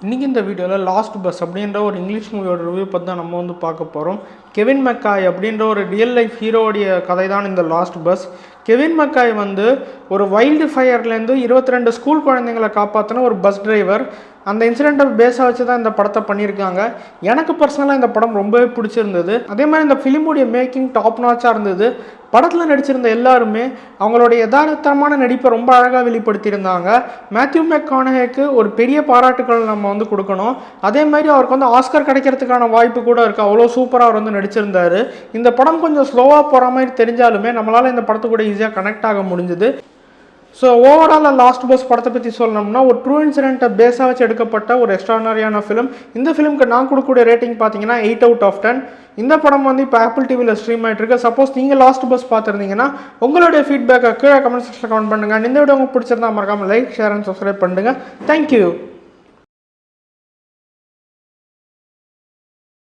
இன்றைக்கி இந்த வீடியோவில் லாஸ்ட் பஸ் அப்படின்ற ஒரு இங்கிலீஷ் மூவியோட ரிவ்யூ பற்றி தான் நம்ம வந்து பார்க்க போகிறோம். கெவின் மெக்காய் அப்படின்ற ஒரு ரியல் லைஃப் ஹீரோடைய கதை தான் இந்த லாஸ்ட் பஸ். கெவின் மெக்காய் வந்து ஒரு வைல்டு ஃபயர்லேருந்து 22 ஸ்கூல் குழந்தைங்களை காப்பாற்றின ஒரு பஸ் டிரைவர். அந்த இன்சிடெண்ட்டை பேஸாக வச்சு தான் இந்த படத்தை பண்ணியிருக்காங்க. எனக்கு பர்சனலாக இந்த படம் ரொம்பவே பிடிச்சிருந்தது. அதே மாதிரி இந்த ஃபிலிமுடைய மேக்கிங் டாப் நாச்சாக இருந்தது. படத்தில் நடிச்சிருந்த எல்லாருமே அவங்களுடைய யதார்த்தமான நடிப்பை ரொம்ப அழகாக வெளிப்படுத்தியிருந்தாங்க. மேத்யூ மெக்கானஹேக்கு ஒரு பெரிய பாராட்டுக்கள் நம்ம வந்து கொடுக்கணும். அதே மாதிரி அவருக்கு வந்து ஆஸ்கர் கிடைக்கிறதுக்கான வாய்ப்பு கூட இருக்குது. அவ்வளோ சூப்பராக அவர் வந்து நடிச்சிருந்தார். இந்த படம் கொஞ்சம் ஸ்லோவாக போகிற மாதிரி தெரிஞ்சாலுமே நம்மளால் இந்த படத்து கூட ஈஸியாக கனெக்ட் ஆக முடிஞ்சுது. ஸோ ஓவரால் லாஸ்ட் பஸ் படத்தை பற்றி சொல்லணும்னா ஒரு ட்ரூ இன்சிடென்ட்டை பேஸாக வச்சு எடுக்கப்பட்ட ஒரு எக்ஸ்ட்ரானரியான ஃபிலிம். இந்த ஃபிலிமுக்கு நான் கொடுக்கக்கூடிய ரேட்டிங் பார்த்தீங்கன்னா 8/10. இந்த படம் வந்து இப்போ ஆப்பிள் டிவியில் ஸ்ட்ரீம் ஆகிட்டு இருக்கு. சப்போஸ் நீங்கள் லாஸ்ட் பஸ் பார்த்துருந்தீங்கன்னா உங்களுடைய ஃபீட்பேக்கை கீழே கமெண்ட் செக்ஷனில் கமெண்ட் பண்ணுங்கள். இந்த வீடியோ உங்களுக்கு பிடிச்சிருந்தா மறக்காமல் லைக், ஷேர் அண்ட் சப்ஸ்கிரைப் பண்ணுங்கள். தேங்க்யூ.